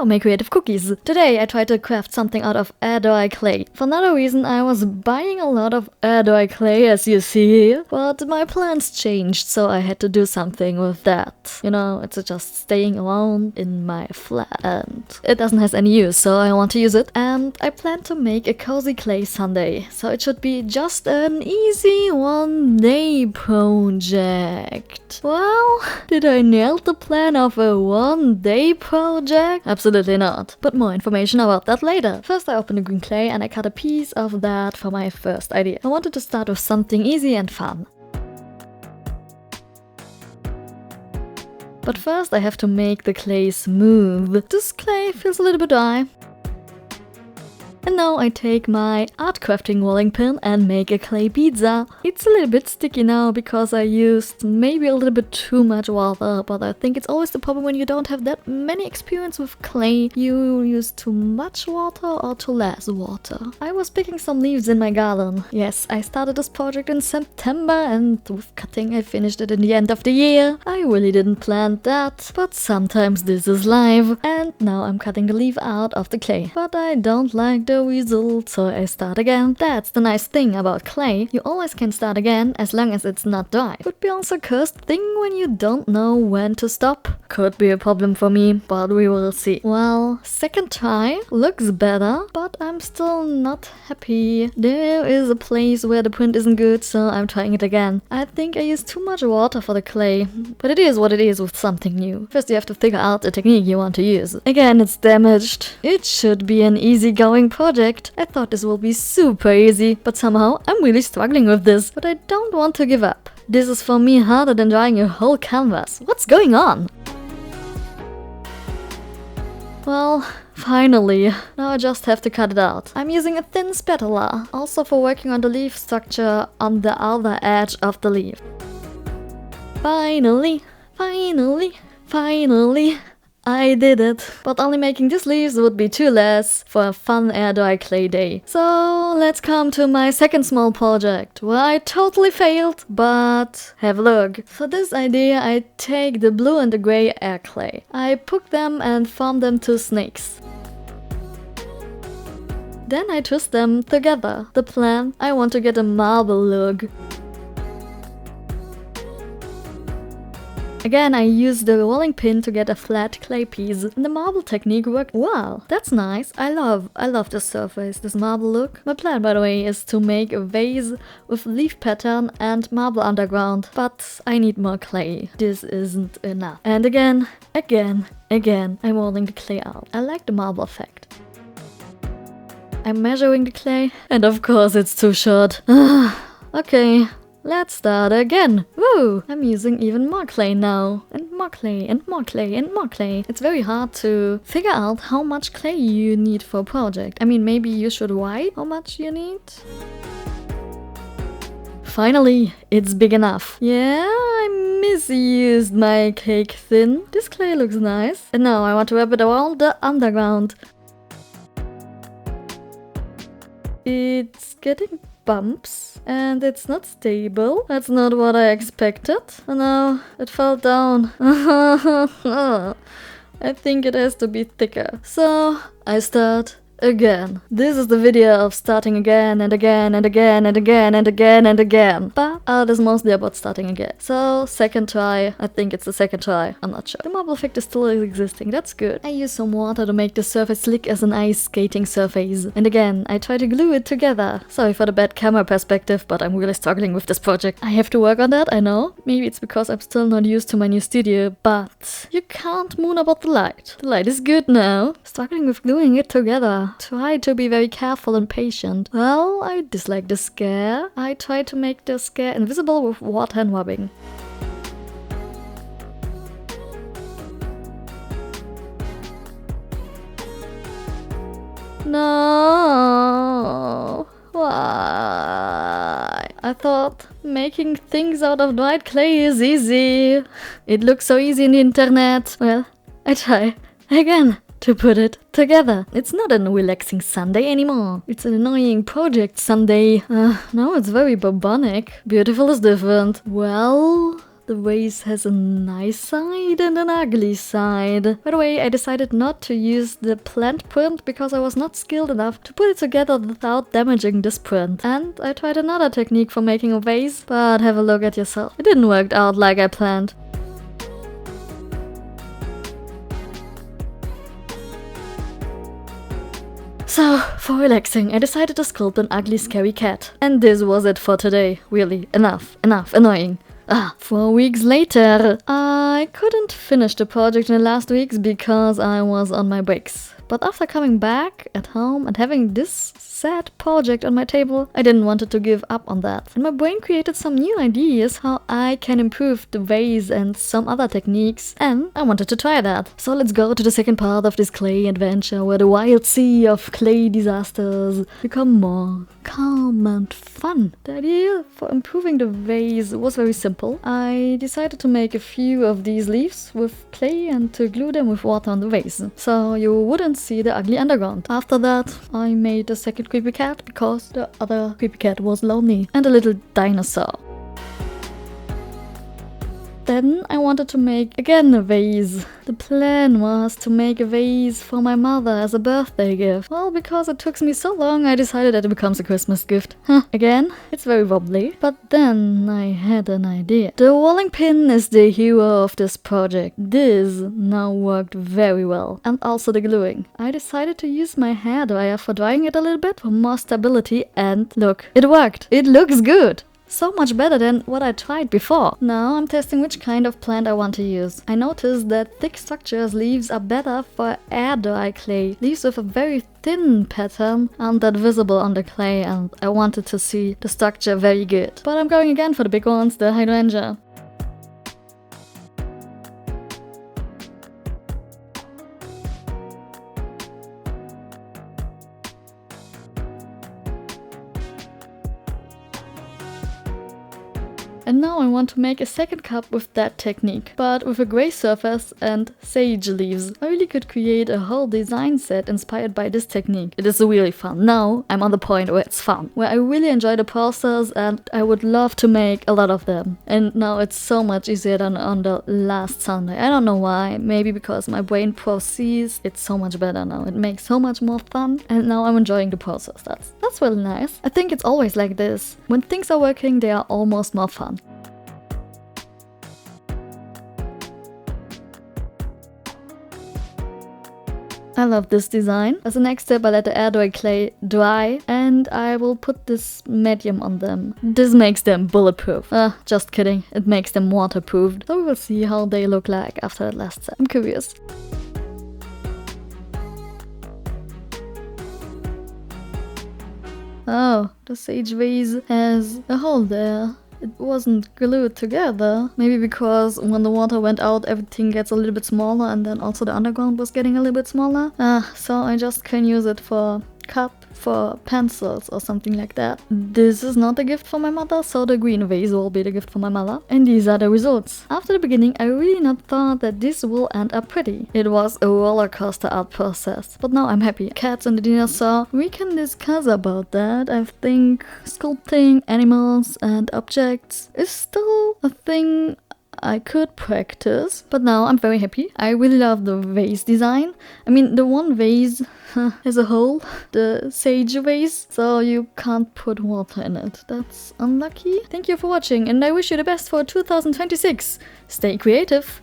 Now make creative cookies. Today I tried to craft something out of air dry clay. For another reason I was buying a lot of air dry clay, as you see here, but my plans changed, so I had to do something with that. You know, it's just staying around in my flat and it doesn't have any use, so I want to use it. And I plan to make a cozy clay sundae, so it should be just an easy one-day project. Well, did I nail the plan of a one-day project? Absolutely not. But more information about that later. First I opened the green clay and I cut a piece of that for my first idea. I wanted to start with something easy and fun. But first I have to make the clay smooth. This clay feels a little bit dry. And now I take my art crafting rolling pin and make a clay pizza. It's a little bit sticky now because I used maybe a little bit too much water, but I think it's always the problem when you don't have that many experience with clay. You use too much water or too less water. I was picking some leaves in my garden. Yes, I started this project in September and with cutting I finished it in the end of the year. I really didn't plan that, but sometimes this is life. And now I'm cutting the leaf out of the clay. But I don't like the result, so I start again. That's the nice thing about clay. You always can start again as long as it's not dry. Could be also a cursed thing when you don't know when to stop. Could be a problem for me, but we will see. Well, second try looks better, but I'm still not happy. There is a place where the print isn't good, so I'm trying it again. I think I used too much water for the clay, but it is what it is with something new. First you have to figure out the technique you want to use. Again, it's damaged. It should be an easygoing project. I thought this will be super easy, but somehow I'm really struggling with this. But I don't want to give up. This is for me harder than drawing a whole canvas. What's going on? Well, finally. Now I just have to cut it out. I'm using a thin spatula, also for working on the leaf structure on the other edge of the leaf. Finally, I did it. But only making these leaves would be too less for a fun air dry clay day. So let's come to my second small project, where I totally failed, but have a look. For this idea I take the blue and the grey air clay. I poke them and form them to snakes. Then I twist them together. The plan, I want to get a marble look. Again, I used the rolling pin to get a flat clay piece, and the marble technique worked well. That's nice. I love this surface, this marble look. My plan, by the way, is to make a vase with leaf pattern and marble underground, but I need more clay. This isn't enough. And again, I'm rolling the clay out. I like the marble effect. I'm measuring the clay, and of course it's too short. Okay. Let's start again! Woo! I'm using even more clay now. And more clay, and more clay, and more clay. It's very hard to figure out how much clay you need for a project. I mean, maybe you should write how much you need? Finally, it's big enough. Yeah, I misused my cake thin. This clay looks nice. And now I want to wrap it around the underground. It's getting bumps and it's not stable. That's not what I expected. Oh no, it fell down. I think it has to be thicker. So I start again. This is the video of starting again and again and again and again and again and again. But art is mostly about starting again. So second try. I think it's the second try. I'm not sure. The marble effect is still existing. That's good. I use some water to make the surface slick as an ice skating surface. And again, I try to glue it together. Sorry for the bad camera perspective, but I'm really struggling with this project. I have to work on that, I know. Maybe it's because I'm still not used to my new studio, but you can't moan about the light. The light is good now. Struggling with gluing it together. Try to be very careful and patient. Well, I dislike the scare. I try to make the scare invisible with water and rubbing. No. Why? I thought making things out of dried clay is easy. It looks so easy on the internet. Well, I try again to put it together. It's not a relaxing Sunday anymore. It's an annoying project Sunday. Now it's very bubonic. Beautiful is different. Well, The vase has a nice side and an ugly side. By the way, I decided not to use the plant print because I was not skilled enough to put it together without damaging this print. And I tried another technique for making a vase, but have a look at yourself. It didn't work out like I planned. So, for relaxing, I decided to sculpt an ugly, scary cat. And this was it for today. Really, enough, annoying. 4 weeks later, I couldn't finish the project in the last weeks because I was on my breaks. But after coming back at home and having this sad project on my table, I didn't want to give up on that. And my brain created some new ideas how I can improve the vase and some other techniques, and I wanted to try that. So let's go to the second part of this clay adventure where the wild sea of clay disasters become more calm and fun. The idea for improving the vase was very simple. I decided to make a few of these leaves with clay and to glue them with water on the vase, so you wouldn't see the ugly underground. After that, I made a second creepy cat because the other creepy cat was lonely, and a little dinosaur. Then I wanted to make again a vase. The plan was to make a vase for my mother as a birthday gift. Well, because it took me so long, I decided that it becomes a Christmas gift. Again, it's very wobbly. But then I had an idea. The rolling pin is the hero of this project. This now worked very well. And also the gluing. I decided to use my hairdryer for drying it a little bit for more stability, and look, it worked. It looks good. So much better than what I tried before. Now I'm testing which kind of plant I want to use. I noticed that thick structures leaves are better for air dry clay. Leaves with a very thin pattern aren't that visible on the clay, and I wanted to see the structure very good. But I'm going again for the big ones, the hydrangea. And now I want to make a second cup with that technique, but with a grey surface and sage leaves. I really could create a whole design set inspired by this technique. It is really fun. Now I'm on the point where it's fun, where I really enjoy the process and I would love to make a lot of them. And now it's so much easier than on the last Sunday. I don't know why, maybe because my brain processes it so much better now. It makes so much more fun, and now I'm enjoying the process. That's really nice. I think it's always like this. When things are working, they are almost more fun. I love this design. As a next step, I let the air dry clay dry and I will put this medium on them. This makes them bulletproof. Just kidding. It makes them waterproof. So we will see how they look like after that last step. I'm curious. Oh, the sage vase has a hole there. It wasn't glued together. Maybe because when the water went out, everything gets a little bit smaller, and then also the underground was getting a little bit smaller. So I just can use it for cup, for pencils or something like that. This is not a gift for my mother, so the green vase will be the gift for my mother. And these are the results. After the beginning, I really not thought that this will end up pretty. It was a roller coaster art process. But now I'm happy. Cats and the dinosaur, we can discuss about that. I think sculpting animals and objects is still a thing I could practice, but now I'm very happy. I really love the vase design. I mean, the one vase has a hole, the sage vase, so you can't put water in it. That's unlucky. Thank you for watching, and I wish you the best for 2026. Stay creative!